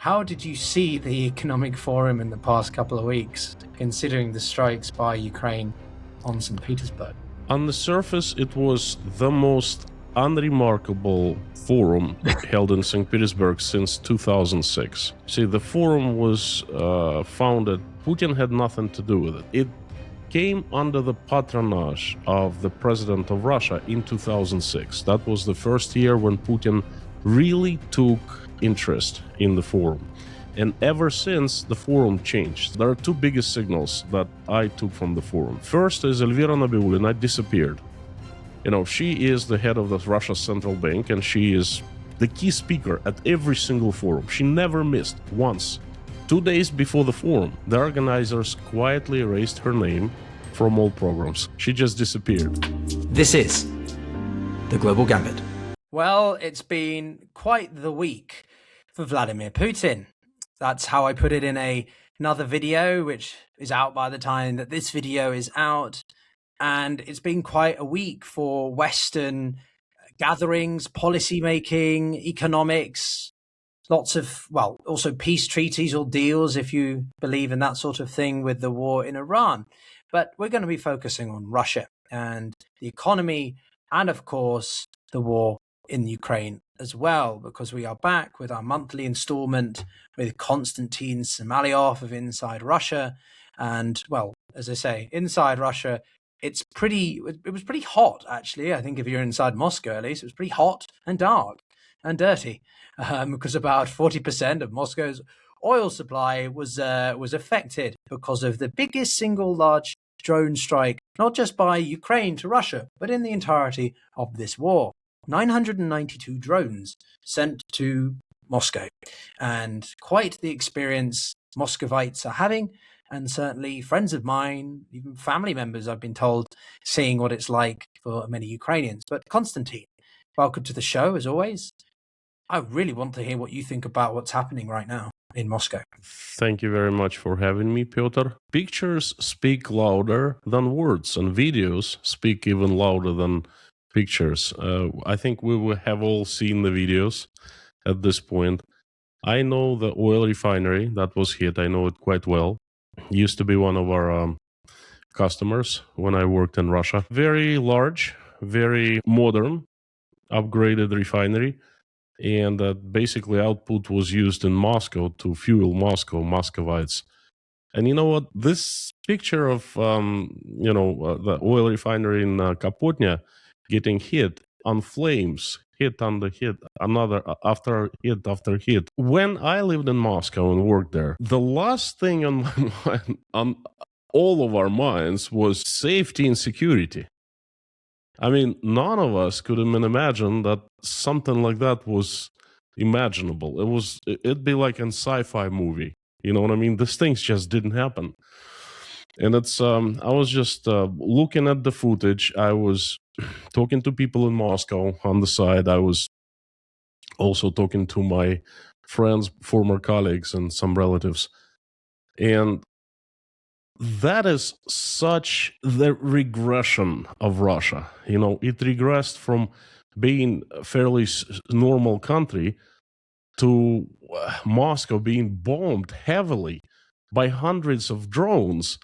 How did you see the Economic Forum in the past couple of weeks, considering the strikes by Ukraine on St. Petersburg? On the surface, it was the most unremarkable forum held in St. Petersburg since 2006. See, the forum was founded, Putin had nothing to do with it. It came under the patronage of the president of Russia in 2006. That was the first year when Putin really took interest in the forum. And ever since, the forum changed. There are two biggest signals that I took from the forum. First is Elvira Nabiullina disappeared. You know, she is the head of the Russia Central Bank, and she is the key speaker at every single forum. She never missed once. 2 days before the forum, the organizers quietly erased her name from all programs. She just disappeared. This is the Global Gambit. Well, it's been quite the week for Vladimir Putin. That's how I put it in another video, which is out by the time that this video is out. And it's been quite a week for Western gatherings, policy making, economics, lots of, well, also peace treaties or deals, if you believe in that sort of thing with the war in Iran. But we're going to be focusing on Russia and the economy and, of course, the war in Ukraine as well, because we are back with our monthly installment with Konstantin Samalyov of Inside Russia. And, well, as I say, Inside Russia, it was pretty hot, actually. I think if you're inside Moscow, at least, it was pretty hot and dark and dirty, because about 40% of Moscow's oil supply was affected because of the biggest single large drone strike, not just by Ukraine to Russia, but in the entirety of this war. 992 drones sent to Moscow, and quite the experience Muscovites are having, and certainly friends of mine, even family members, I've been told, seeing what it's like for many Ukrainians. But Konstantin, welcome to the show, as always. I really want to hear what you think about what's happening right now in Moscow. Thank you very much for having me, Piotr. Pictures speak louder than words, and videos speak even louder than pictures. I think we will have all seen the videos at this point. I know the oil refinery that was hit. I know it quite well. Used to be one of our customers when I worked in Russia. Very large, very modern, upgraded refinery. And basically output was used in Moscow to fuel Moscow, Muscovites. And you know what? This picture of, the oil refinery in Kapotnya getting hit on flames, hit on the hit, another after hit. When I lived in Moscow and worked there, the last thing on my mind, on all of our minds, was safety and security. I mean, none of us could even imagine that something like that was imaginable. It'd be like a sci-fi movie. You know what I mean? These things just didn't happen. And it's, I was just looking at the footage. I was talking to people in Moscow on the side. I was also talking to my friends, former colleagues, and some relatives. And that is such the regression of Russia. You know, it regressed from being a fairly normal country to Moscow being bombed heavily by hundreds of drones,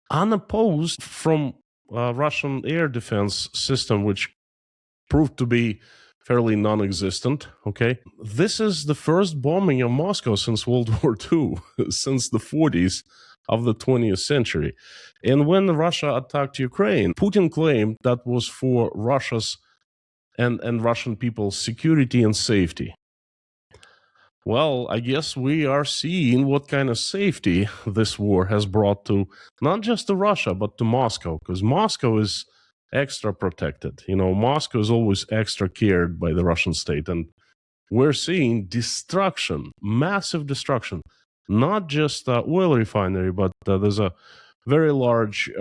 unopposed from Russian air defense system, which proved to be fairly non-existent. Okay, this is the first bombing of Moscow since World War II, since the 40s of the 20th century. And when Russia attacked Ukraine, Putin claimed that was for Russia's and Russian people's security and safety. Well, I guess we are seeing what kind of safety this war has brought to not just to Russia, but to Moscow, because Moscow is extra protected. You know, Moscow is always extra cared by the Russian state. And we're seeing destruction, massive destruction, not just oil refinery, but there's a very large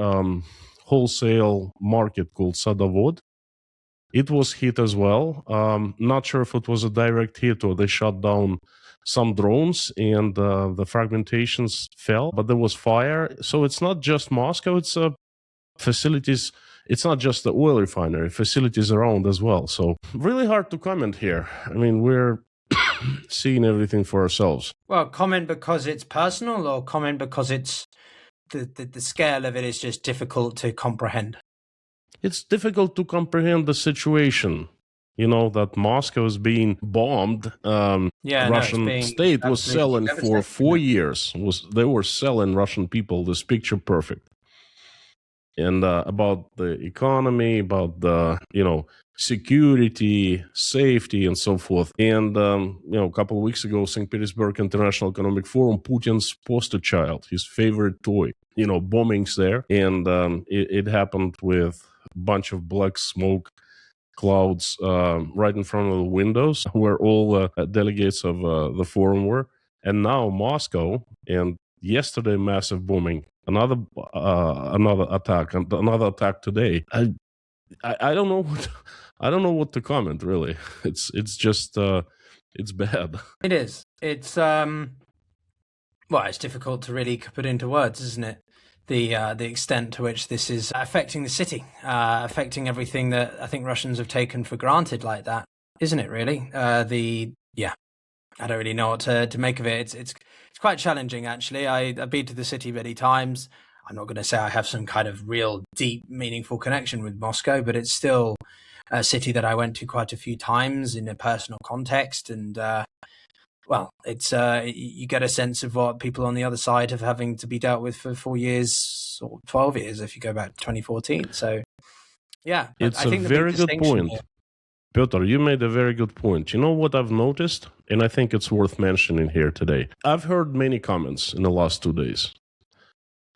wholesale market called Sadovod. It was hit as well. Not sure if it was a direct hit or they shot down some drones and the fragmentations fell, but there was fire. So it's not just Moscow, it's facilities. It's not just the oil refinery, facilities around as well. So really hard to comment here. I mean, we're seeing everything for ourselves. Well, comment because it's personal, or comment because it's the scale of it is just difficult to comprehend? It's difficult to comprehend the situation. That Moscow is being bombed. Russian state was selling for 4 years. They were selling Russian people this picture perfect. And about the economy, about the security, safety, and so forth. And a couple of weeks ago, St. Petersburg International Economic Forum, Putin's poster child, his favorite toy, bombings there, and it happened with a bunch of black smoke clouds right in front of the windows where all delegates of the forum were. And now Moscow, and yesterday massive bombing. Another attack today. I don't know what to comment, really. It's just it's bad. It is. It's it's difficult to really put into words, isn't it? The extent to which this is affecting the city, affecting everything that I think Russians have taken for granted, like that, isn't it? Really, I don't really know what to make of it. It's quite challenging, actually. I've been to the city many times. I'm not going to say I have some kind of real deep, meaningful connection with Moscow, but it's still a city that I went to quite a few times in a personal context. And, it's you get a sense of what people on the other side have having to be dealt with for 4 years or 12 years if you go back to 2014. So, yeah. It's a very good point. Pyotr, you made a very good point. You know what I've noticed? And I think it's worth mentioning here today. I've heard many comments in the last 2 days.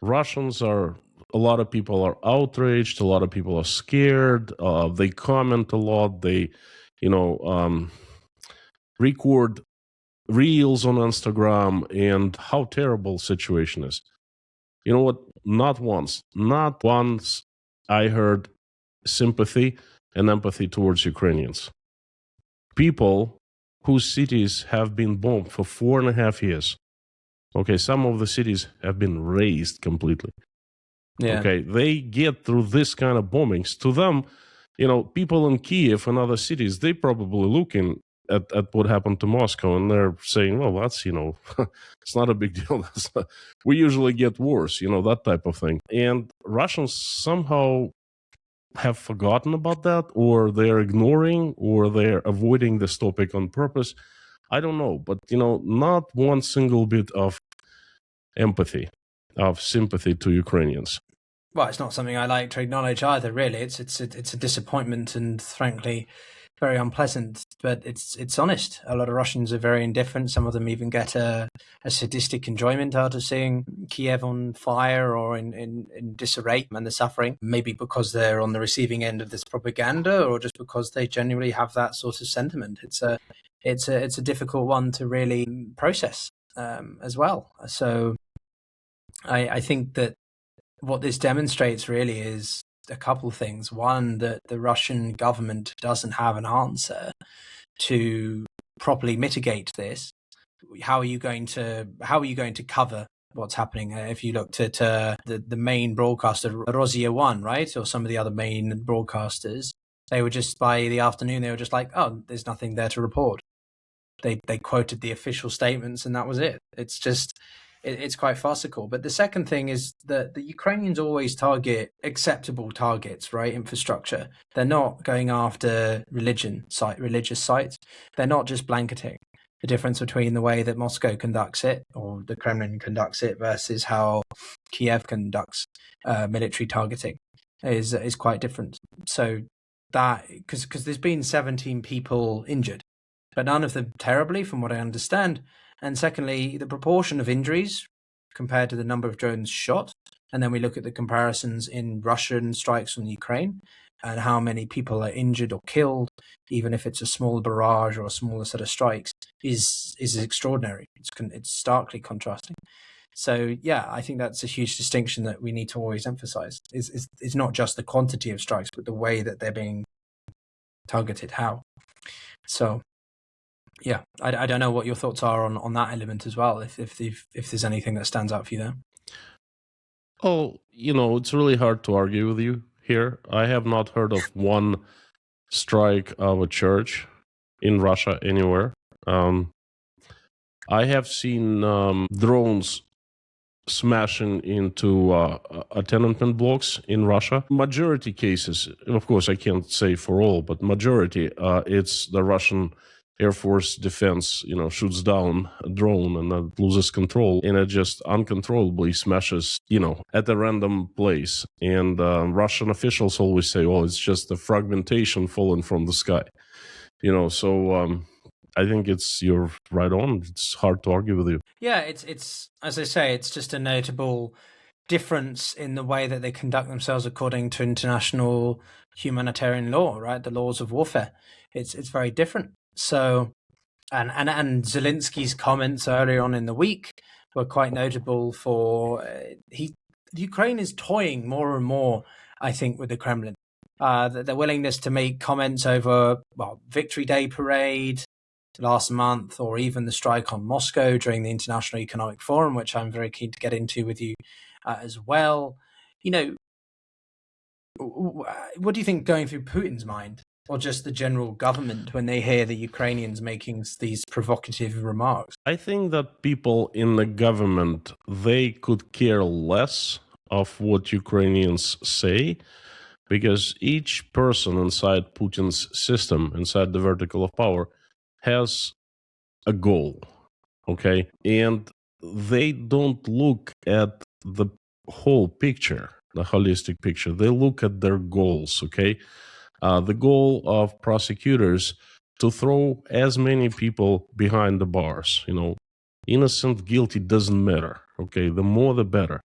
A lot of people are outraged. A lot of people are scared. They comment a lot. They, record reels on Instagram and how terrible situation is. You know what? Not once I heard sympathy and empathy towards Ukrainians. People whose cities have been bombed for 4.5 years. Okay, some of the cities have been razed completely. Yeah. Okay, they get through this kind of bombings. To them, people in Kiev and other cities, they probably looking at what happened to Moscow and they're saying, well, that's, it's not a big deal. We usually get worse, that type of thing. And Russians somehow have forgotten about that, or they're ignoring, or they're avoiding this topic on purpose. I don't know, but not one single bit of empathy, of sympathy to Ukrainians. Well, it's not something I like to acknowledge either, really. It's a disappointment and frankly very unpleasant, but it's honest. A lot of Russians are very indifferent. Some of them even get a sadistic enjoyment out of seeing Kiev on fire or in disarray and the suffering, maybe because they're on the receiving end of this propaganda or just because they genuinely have that sort of sentiment. It's a difficult one to really process as well. So I think that what this demonstrates really is a couple of things. One, that the Russian government doesn't have an answer to properly mitigate this. How are you going to cover what's happening? If you looked at the main broadcaster, Rosia 1, right, or some of the other main broadcasters, they were just, by the afternoon, they were just like, oh, there's nothing there to report. They quoted the official statements and that was it. It's just, it's quite farcical. But the second thing is that the Ukrainians always target acceptable targets, right? Infrastructure. They're not going after religious sites. They're not just blanketing. The difference between the way that Moscow conducts it or the Kremlin conducts it versus how Kiev conducts military targeting is quite different. So that, because there's been 17 people injured, but none of them terribly, from what I understand. And secondly, the proportion of injuries compared to the number of drones shot. And then we look at the comparisons in Russian strikes on Ukraine and how many people are injured or killed, even if it's a small barrage or a smaller set of strikes, is extraordinary. It's starkly contrasting. So, yeah, I think that's a huge distinction that we need to always emphasize. It's not just the quantity of strikes, but the way that they're being targeted, how. So, yeah, I don't know what your thoughts are on that element as well, if there's anything that stands out for you there. Oh, it's really hard to argue with you here. I have not heard of one strike of a church in Russia anywhere. I have seen drones smashing into tenement blocks in Russia. Majority cases, of course, I can't say for all, but majority, it's the Russian Air Force defense, shoots down a drone and it loses control, and it just uncontrollably smashes, at a random place. And Russian officials always say, "Oh, it's just a fragmentation falling from the sky," So I think you're right on. It's hard to argue with you. Yeah, it's as I say, it's just a notable difference in the way that they conduct themselves according to international humanitarian law, right? The laws of warfare. It's very different. So, and Zelensky's comments earlier on in the week were quite notable for Ukraine is toying more and more, I think, with the Kremlin. Their willingness to make comments over Victory Day parade last month, or even the strike on Moscow during the International Economic Forum, which I'm very keen to get into with you as well. What do you think going through Putin's mind, or just the general government, when they hear the Ukrainians making these provocative remarks? I think that people in the government, they could care less of what Ukrainians say, because each person inside Putin's system, inside the vertical of power, has a goal, okay? And they don't look at the whole picture, the holistic picture. They look at their goals, okay? The goal of prosecutors to throw as many people behind the bars, innocent, guilty, doesn't matter, okay? The more, the better.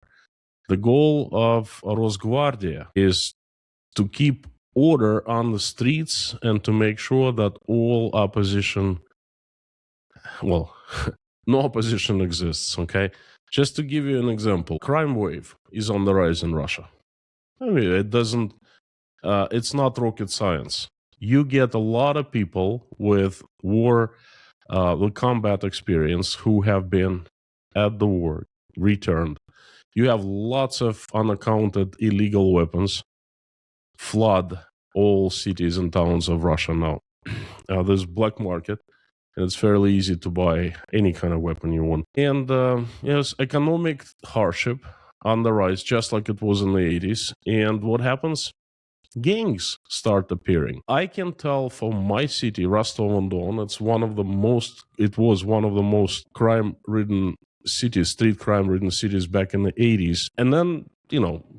The goal of Rosguardia is to keep order on the streets and to make sure that all opposition, no opposition exists, okay? Just to give you an example, crime wave is on the rise in Russia. I mean, it's not rocket science. You get a lot of people with with combat experience who have been at the war, returned. You have lots of unaccounted illegal weapons flood all cities and towns of Russia now. There's black market, and it's fairly easy to buy any kind of weapon you want. And yes, economic hardship on the rise, just like it was in the 80s. And what happens? Gangs start appearing. I can tell from my city, Rostov-on-Don, it was one of the most crime-ridden cities, street crime-ridden cities back in the 80s. And then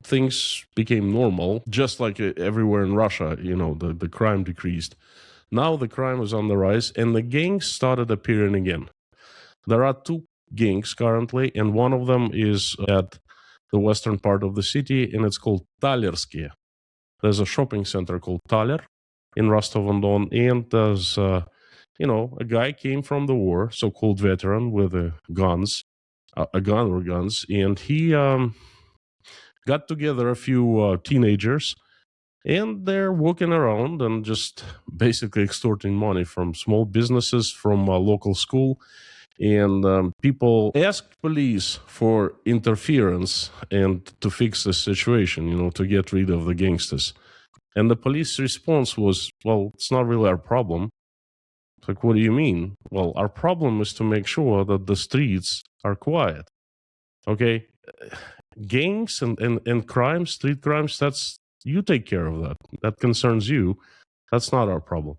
things became normal, just like everywhere in Russia, the crime decreased. Now the crime is on the rise, and the gangs started appearing again. There are two gangs currently, and one of them is at the western part of the city, and it's called Talersky. There's a shopping center called Taler in Rostov-on-Don, and there's, a guy came from the war, so-called veteran with guns, a gun or guns, and he got together a few teenagers, and they're walking around and just basically extorting money from small businesses, from a local school. And people asked police for interference and to fix the situation, to get rid of the gangsters. And the police response was, well, it's not really our problem. It's like, what do you mean? Well, our problem is to make sure that the streets are quiet. Okay? Gangs and crimes, street crimes, you take care of that. That concerns you. That's not our problem.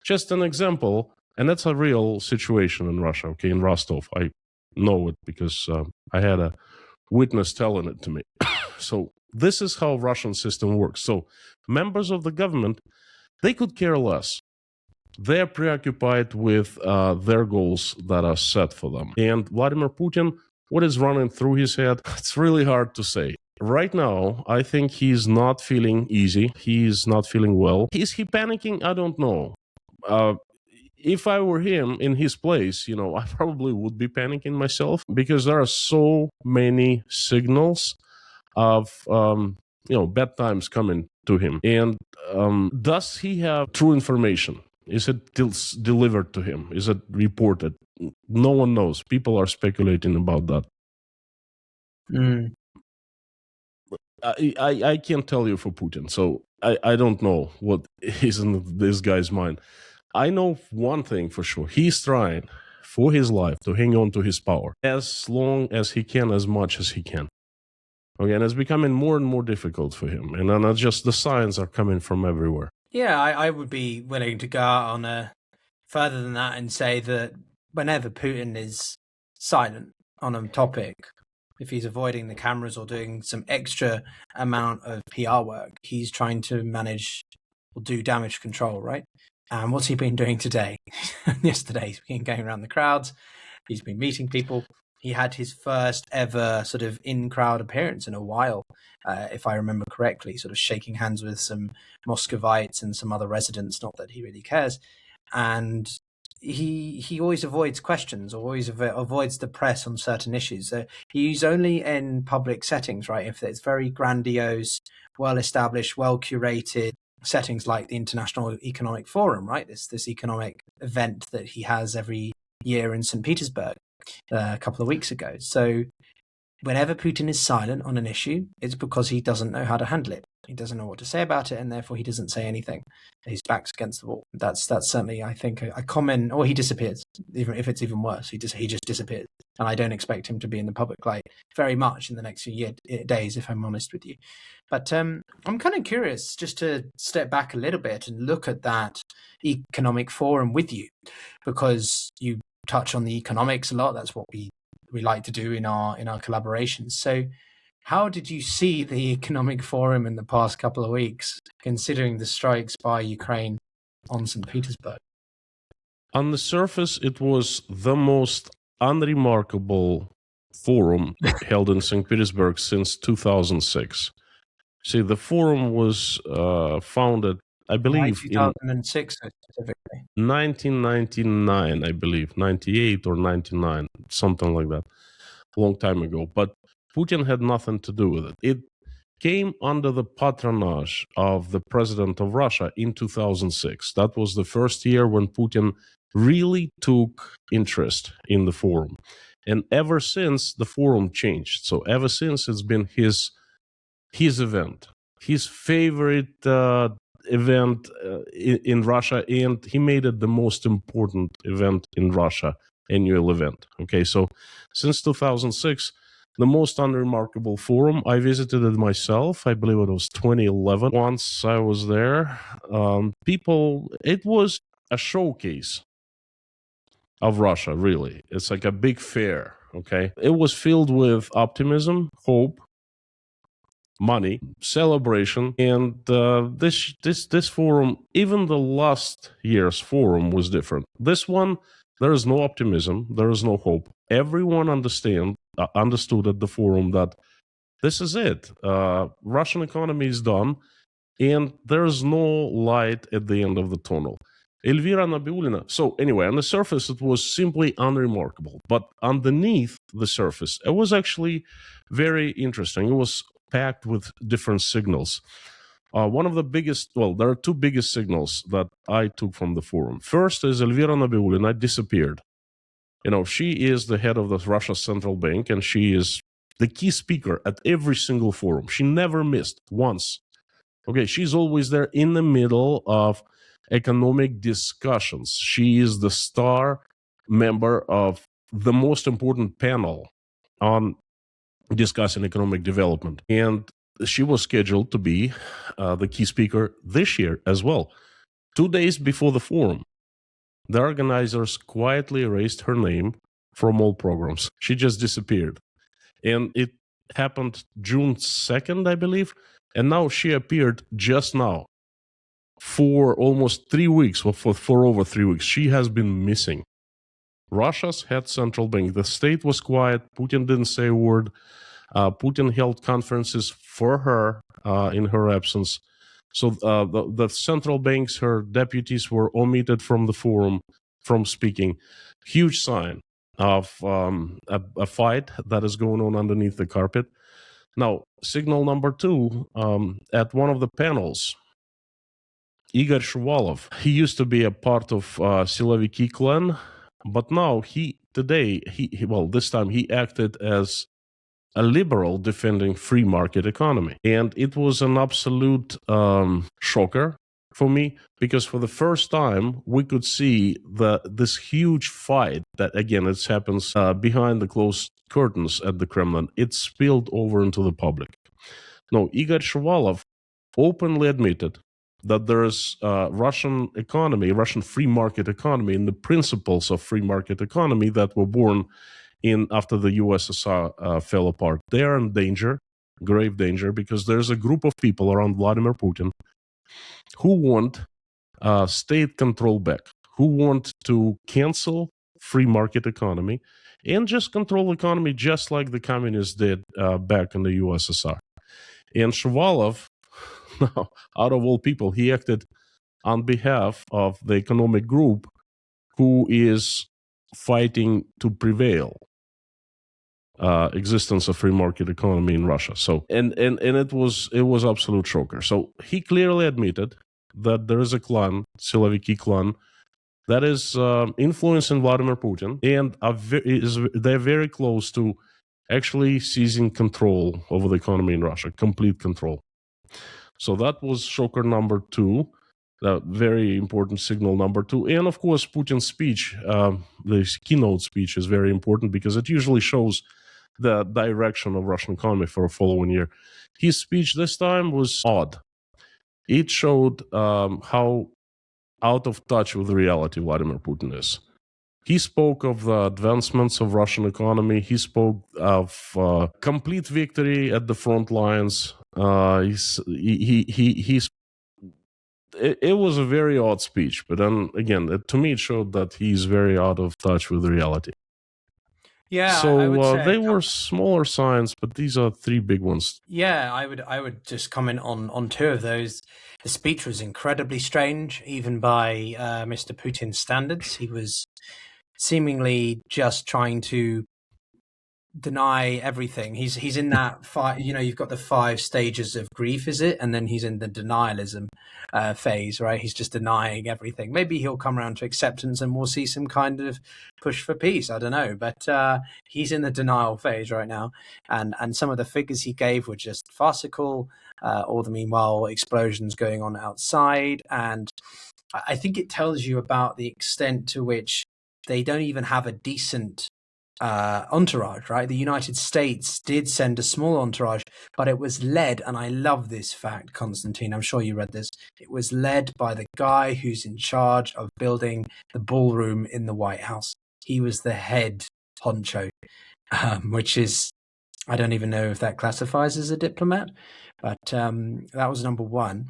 Just an example, and that's a real situation in Russia, okay, in Rostov. I know it because I had a witness telling it to me. So this is how Russian system works. So members of the government, they could care less. They're preoccupied with their goals that are set for them. And Vladimir Putin, what is running through his head? It's really hard to say. Right now, I think he's not feeling easy. He's not feeling well. Is he panicking? I don't know. If I were him in his place, I probably would be panicking myself, because there are so many signals of, bad times coming to him. And does he have true information? Is it delivered to him? Is it reported? No one knows. People are speculating about that. I can't tell you for Putin, so I don't know what is in this guy's mind. I know one thing for sure. He's trying for his life to hang on to his power as long as he can, as much as he can. Okay, and it's becoming more and more difficult for him. And then just the signs are coming from everywhere. Yeah, I would be willing to go out on a further than that and say that whenever Putin is silent on a topic, if he's avoiding the cameras or doing some extra amount of PR work, he's trying to manage or do damage control, right? And what's he been doing today? Yesterday, he's been going around the crowds. He's been meeting people. He had his first ever sort of in-crowd appearance in a while, if I remember correctly, sort of shaking hands with some Muscovites and some other residents, not that he really cares. And he always avoids questions, always avoids the press on certain issues. So he's only in public settings, right? If it's very grandiose, well-established, well-curated settings like the International Economic Forum, right? This economic event that he has every year in St. Petersburg a couple of weeks ago. So whenever Putin is silent on an issue, it's because he doesn't know how to handle it. He doesn't know what to say about it, and therefore he doesn't say anything. His back's against the wall. That's certainly, I think, a common. Or he disappears. Even if it's even worse, he just disappears. And I don't expect him to be in the public light very much in the next few days, if I'm honest with you. But I'm kind of curious just to step back a little bit and look at that economic forum with you, because you touch on the economics a lot. That's what we like to do in our collaborations. So how did you see the economic forum in the past couple of weeks, considering the strikes by Ukraine on St. Petersburg? On the surface, it was the most unremarkable forum held in St. Petersburg since 2006. See, the forum was founded, I believe, 2006 specifically. 1999, I believe, 98 or 99, something like that, a long time ago. But Putin had nothing to do with it. It came under the patronage of the president of Russia in 2006. That was the first year when Putin really took interest in the forum. And ever since, the forum changed. So ever since, it's been his event, his favorite event in Russia, and he made it the most important event in Russia, annual event. Okay, so since 2006, the most unremarkable forum, I visited it myself. I believe it was 2011. Once I was there, it was a showcase of Russia, really. It's like a big fair, okay? It was filled with optimism, hope, money, celebration, and this forum, even the last year's forum was different. This one, there is no optimism, there is no hope. Everyone understood at the forum that this is it. Russian economy is done, and there is no light at the end of the tunnel. Elvira Nabiulina. So anyway, on the surface, it was simply unremarkable. But underneath the surface, it was actually very interesting. It was packed with different signals. One of the biggest, there are two biggest signals that I took from the forum. First is Elvira Nabiulina disappeared. She is the head of the Russia Central Bank, and she is the key speaker at every single forum. She never missed once. Okay, she's always there in the middle of economic discussions. She is the star member of the most important panel on discussing economic development. And she was scheduled to be the key speaker this year as well. 2 days before the forum, the organizers quietly erased her name from all programs. She just disappeared. And it happened June 2nd, I believe. And now she appeared just now for almost 3 weeks, for over 3 weeks. She has been missing. Russia's head central bank, the state was quiet. Putin didn't say a word. Putin held conferences for her in her absence. So the central banks, her deputies, were omitted from the forum, from speaking. Huge sign of a fight that is going on underneath the carpet. Now, signal number two, at one of the panels, Igor Shuvalov, he used to be a part of Siloviki clan, but now this time he acted as a liberal defending free market economy. And it was an absolute shocker for me, because for the first time we could see this huge fight that, again, it happens behind the closed curtains at the Kremlin. It spilled over into the public. No, Igor Shuvalov openly admitted that there is Russian economy, Russian free market economy, and the principles of free market economy that were born in after the USSR fell apart. They are in danger, grave danger, because there's a group of people around Vladimir Putin who want state control back, who want to cancel free market economy and just control economy just like the communists did back in the USSR. And Shuvalov, now, out of all people, he acted on behalf of the economic group who is fighting to prevail existence of free market economy in Russia. So, and it was absolute shocker. So he clearly admitted that there is a clan, Siloviki clan, that is influencing Vladimir Putin, and they're very close to actually seizing control over the economy in Russia, complete control. So that was shocker number 2, the very important signal number 2. And of course, Putin's speech, the keynote speech, is very important because it usually shows the direction of Russian economy for a following year. His speech this time was odd. It showed how out of touch with reality Vladimir Putin is. He spoke of the advancements of Russian economy. He spoke of complete victory at the front lines. It was a very odd speech, but then again, to me, it showed that he's very out of touch with reality. Yeah, so I would say they were smaller signs, but these are 3 big ones. Yeah, I would just comment on 2 of those. The speech was incredibly strange, even by Mr. Putin's standards. He was seemingly just trying to deny everything. He's in that you've got the 5 stages of grief, is it? And then he's in the denialism phase, right? He's just denying everything. Maybe he'll come around to acceptance and we'll see some kind of push for peace. I don't know, but he's in the denial phase right now. And some of the figures he gave were just farcical. All the meanwhile explosions going on outside, and I think it tells you about the extent to which they don't even have a decent entourage, right? The United States did send a small entourage, but it was led, and I love this fact, Konstantin, I'm sure you read this, it was led by the guy who's in charge of building the ballroom in the White House. He was the head honcho, which is, I don't even know if that classifies as a diplomat, but that was number 1.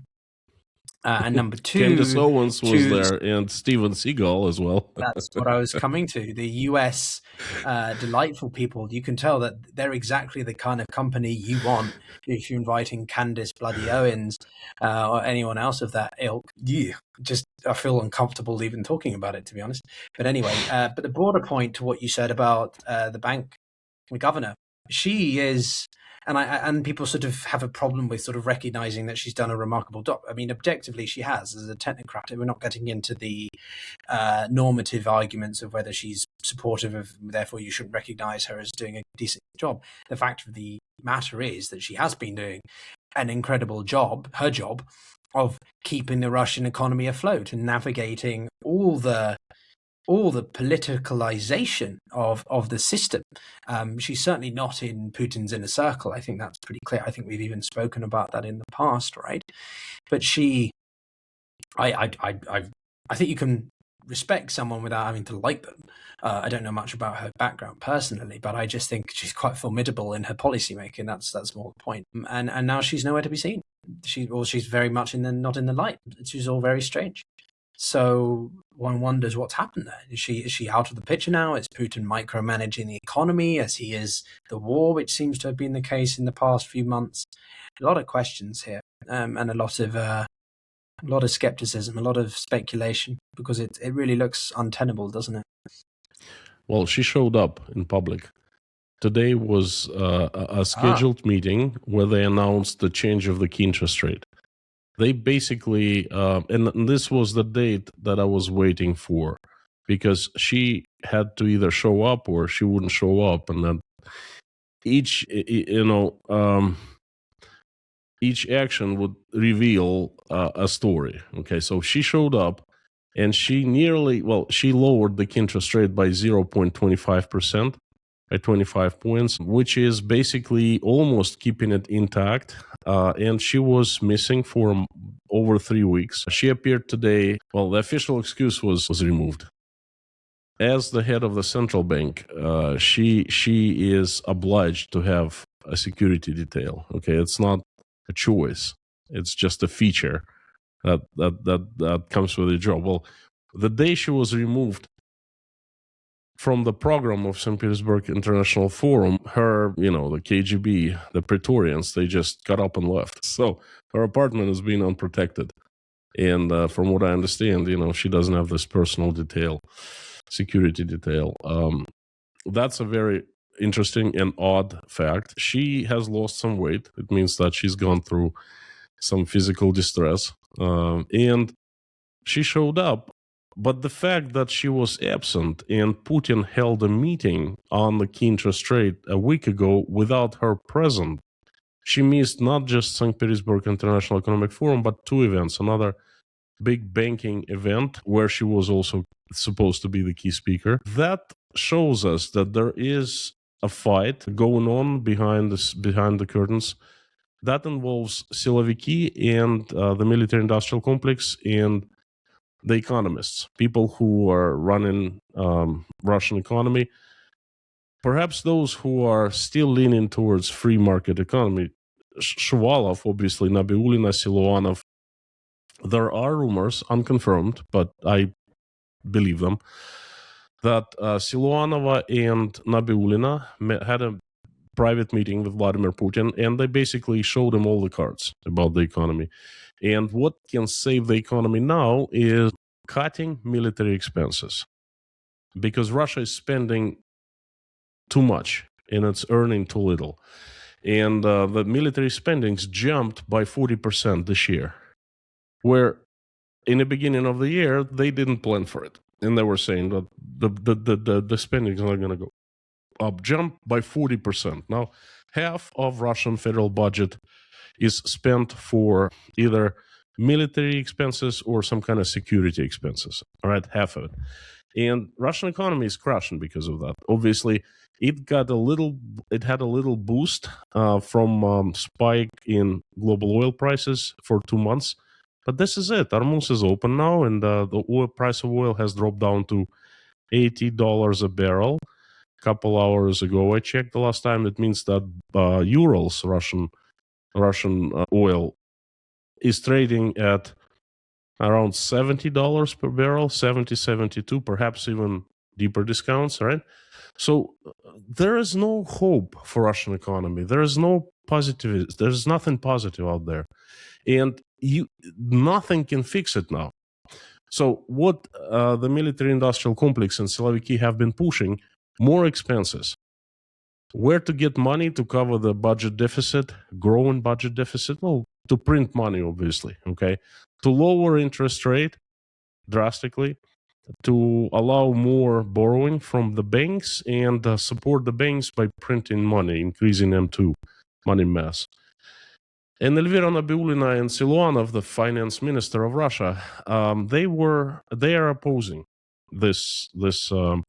And number 2, Candace Owens was there, and Steven Seagal as well. That's what I was coming to. The US delightful people, you can tell that they're exactly the kind of company you want if you're inviting Candace Bloody Owens or anyone else of that ilk. I feel uncomfortable even talking about it, to be honest. But anyway, but the broader point to what you said about the bank, the governor, she is... And people sort of have a problem with sort of recognizing that she's done a remarkable job. I mean, objectively, she has as a technocrat. We're not getting into the normative arguments of whether she's supportive of, therefore you shouldn't recognize her as doing a decent job. The fact of the matter is that she has been doing an incredible job, her job, of keeping the Russian economy afloat and navigating all the politicalization of the system. She's certainly not in Putin's inner circle. I think that's pretty clear. I think we've even spoken about that in the past, right? But I think you can respect someone without having to like them. I don't know much about her background personally, but I just think she's quite formidable in her policymaking. That's more the point. And now she's nowhere to be seen. She's very much not in the light. She's all very strange. So one wonders what's happened there. Is she out of the picture now? Is Putin micromanaging the economy as he is the war, which seems to have been the case in the past few months? A lot of questions here, and a lot of skepticism, a lot of speculation, because it really looks untenable, doesn't it? Well, she showed up in public. Today was a scheduled meeting where they announced the change of the key interest rate. They basically, and this was the date that I was waiting for, because she had to either show up or she wouldn't show up. And then each each action would reveal a story. Okay, so she showed up and she lowered the interest rate by 0.25%, by 25 points, which is basically almost keeping it intact. And she was missing for over 3 weeks. She appeared today. Well, the official excuse was removed. As the head of the central bank, she is obliged to have a security detail. Okay, it's not a choice; it's just a feature that comes with the job. Well, the day she was removed from the program of St. Petersburg International Forum, the KGB, the Praetorians, they just got up and left. So her apartment is being unprotected. And from what I understand, she doesn't have this personal detail, security detail. That's a very interesting and odd fact. She has lost some weight. It means that she's gone through some physical distress. And she showed up. But the fact that she was absent and Putin held a meeting on the key interest rate a week ago without her present, she missed not just St. Petersburg International Economic Forum, but 2 events. Another big banking event where she was also supposed to be the key speaker. That shows us that there is a fight going on behind the curtains. That involves Siloviki and the military-industrial complex and the economists, people who are running Russian economy, perhaps those who are still leaning towards free market economy. Shuvalov, obviously, Nabiullina, Siluanov. There are rumors, unconfirmed, but I believe them, that Siluanova and Nabiullina had a private meeting with Vladimir Putin, and they basically showed him all the cards about the economy. And what can save the economy now is cutting military expenses, because Russia is spending too much and it's earning too little. And the military spendings jumped by 40% this year, where in the beginning of the year, they didn't plan for it. And they were saying that the spending is not going to go up, jump by 40%. Now, half of Russian federal budget is spent for either military expenses or some kind of security expenses. All right, half of it. And Russian economy is crashing because of that. Obviously, it had a little boost from spike in global oil prices for 2 months. But this is it. Hormuz is open now, and the price of oil has dropped down to $80 a barrel. A couple hours ago, I checked the last time. It means that Urals, Russian oil, is trading at around $70 per barrel, 70, 72, perhaps even deeper discounts, right? So there is no hope for Russian economy. There is no positivity. There's nothing positive out there. And nothing can fix it now. So what the military-industrial complex and Siloviki have been pushing, more expenses. Where to get money to cover the budget deficit, growing budget deficit? Well, to print money, obviously, okay? To lower interest rate drastically, to allow more borrowing from the banks and support the banks by printing money, increasing M2, money mass. And Elvira Nabiullina and Siluanov, the finance minister of Russia, they are opposing this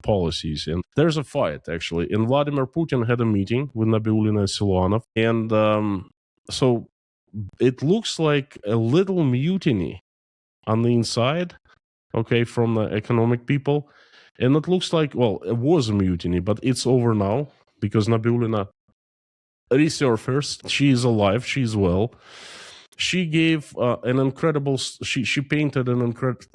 policies, and there's a fight actually. And Vladimir Putin had a meeting with Nabiullina and Siluanov, and so it looks like a little mutiny on the inside, okay, from the economic people, and it looks like, well, it was a mutiny, but it's over now because Nabiullina resurfaced. She is alive. She's well. She gave an incredible. She painted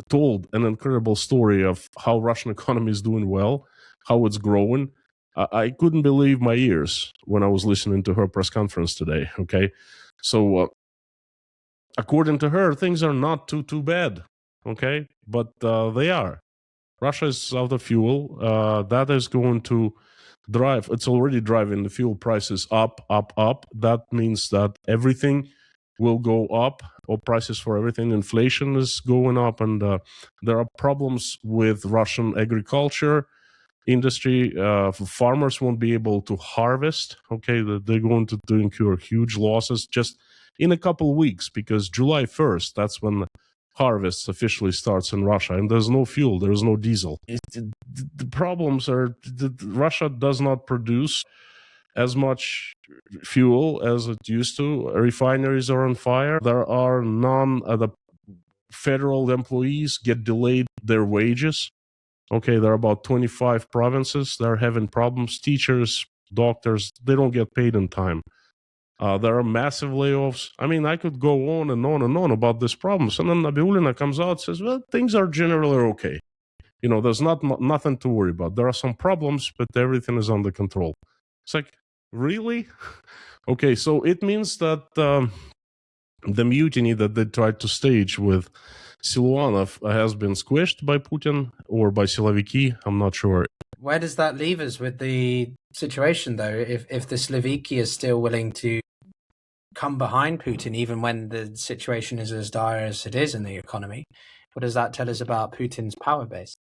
told an incredible story of how Russian economy is doing well, how it's growing. I couldn't believe my ears when I was listening to her press conference today. Okay, so according to her, things are not too bad. Okay, but they are. Russia is out of fuel. That is going to drive. It's already driving the fuel prices up. That means that everything will go up, or prices for everything. Inflation is going up, and there are problems with Russian agriculture industry. Farmers won't be able to harvest. Okay, they're going to incur huge losses. Just in a couple of weeks, because July 1st, that's when harvest officially starts in Russia, and there's no fuel, there's no diesel. The problems are that Russia does not produce as much fuel as it used to. Refineries are on fire. There are the federal employees get delayed their wages. Okay, there are about 25 provinces that are having problems. Teachers, doctors, they don't get paid in time. There are massive layoffs. I mean, I could go on and on and on about these problems. And then Nabiulina comes out and says, well, things are generally okay. You know, there's nothing to worry about. There are some problems, but everything is under control. It's like, really? Okay, so it means that the mutiny that they tried to stage with Siluanov has been squished by Putin or by Siloviki. I'm not sure. Where does that leave us with the situation, though? If the Sloviki is still willing to come behind Putin, even when the situation is as dire as it is in the economy, what does that tell us about Putin's power base?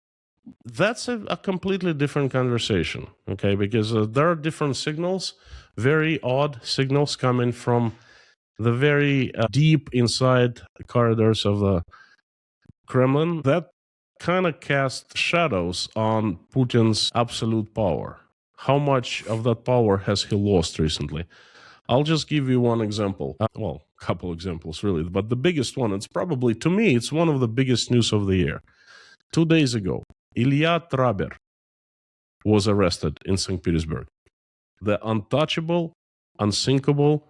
That's a completely different conversation, okay? Because there are different signals, very odd signals coming from the very deep inside corridors of the Kremlin that kind of cast shadows on Putin's absolute power. How much of that power has he lost recently? I'll just give you one example. Well, a couple examples, really. But the biggest one, it's probably, to me, it's one of the biggest news of the year. 2 days ago, Ilya Traber was arrested in St. Petersburg. The untouchable, unsinkable,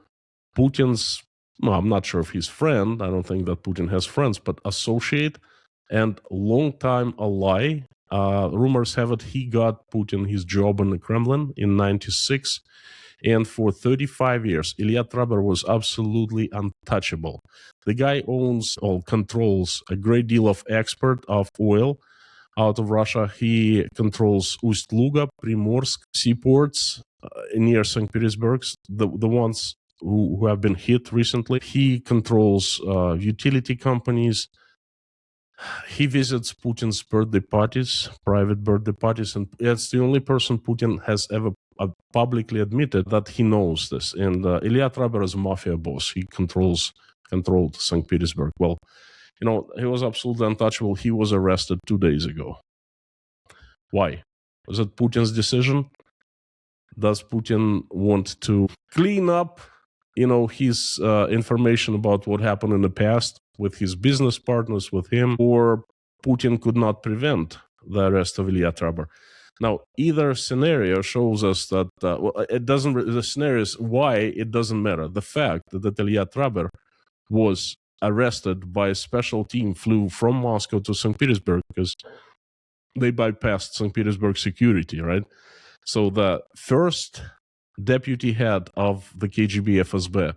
Putin's, well, I'm not sure if he's friend, I don't think that Putin has friends, but associate and long-time ally. Rumors have it he got Putin his job in the Kremlin in 96. And for 35 years, Ilya Traber was absolutely untouchable. The guy owns or controls a great deal of export of oil out of Russia. He controls Ust-Luga, Primorsk, seaports near St. Petersburg, the ones who have been hit recently. He controls utility companies. He visits Putin's birthday parties, private birthday parties, and it's the only person Putin has ever publicly admitted that he knows this. And Ilya Traber is a mafia boss. He controlled St. Petersburg. Well, you know, he was absolutely untouchable. He was arrested 2 days ago. Why? Was it Putin's decision? Does Putin want to clean up, you know, his information about what happened in the past with his business partners, with him, or Putin could not prevent the arrest of Ilya Traber? Now, either scenario shows us that it doesn't. The scenario is why it doesn't matter. The fact that Ilya Traber was arrested by a special team, flew from Moscow to St. Petersburg because they bypassed St. Petersburg security, right? So the first deputy head of the KGB FSB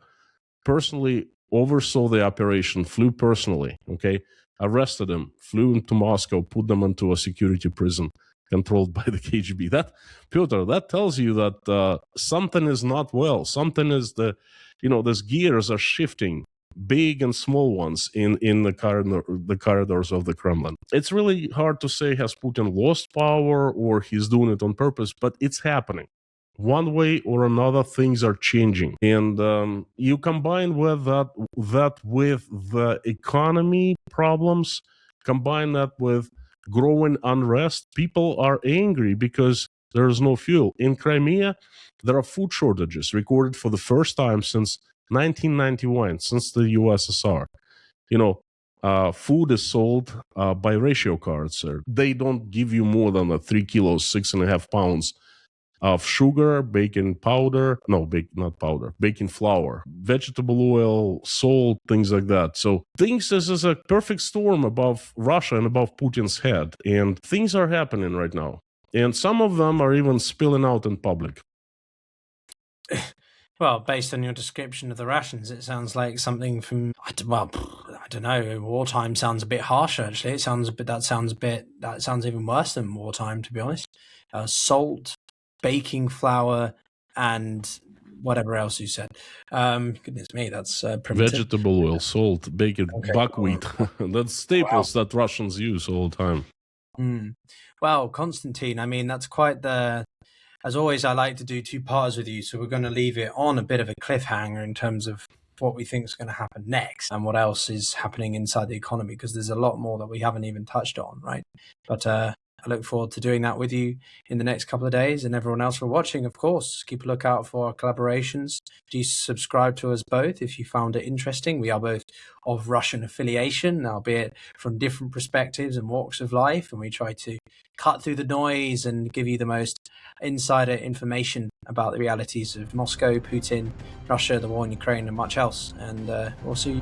personally oversaw the operation, flew personally, okay, arrested him, flew into Moscow, put them into a security prison controlled by the KGB. That, Pyotr, that tells you that something is not well. Something is these gears are shifting, big and small ones in the corridors of the Kremlin. It's really hard to say has Putin lost power or he's doing it on purpose, but it's happening. One way or another, things are changing. And you combine with that with the economy problems, combine that with growing unrest. People are angry because there is no fuel. In Crimea, there are food shortages recorded for the first time since 1991, since the USSR. You know, food is sold by ratio cards. They don't give you more than 3 kilos, 6.5 pounds of sugar, baking powder, baking flour, vegetable oil, salt, things like that. So this is a perfect storm above Russia and above Putin's head. And things are happening right now. And some of them are even spilling out in public. Well, based on your description of the rations, it sounds like something from, I don't know, wartime sounds a bit harsher, actually. That sounds even worse than wartime, to be honest. Salt, baking flour, and whatever else you said. Goodness me, that's primitive. Vegetable oil, salt, bacon, buckwheat. That's staples that Russians use all the time. Well, Konstantin, I mean, that's quite the... As always, I like to do two parts with you, so we're going to leave it on a bit of a cliffhanger in terms of what we think is going to happen next and what else is happening inside the economy, because there's a lot more that we haven't even touched on, right? But I look forward to doing that with you in the next couple of days, and everyone else for watching, of course. Keep a lookout for our collaborations. Do subscribe to us both if you found it interesting. We are both of Russian affiliation, albeit from different perspectives and walks of life, and we try to cut through the noise and give you the most insider information about the realities of Moscow, Putin, Russia, the war in Ukraine, and much else. And we'll see you.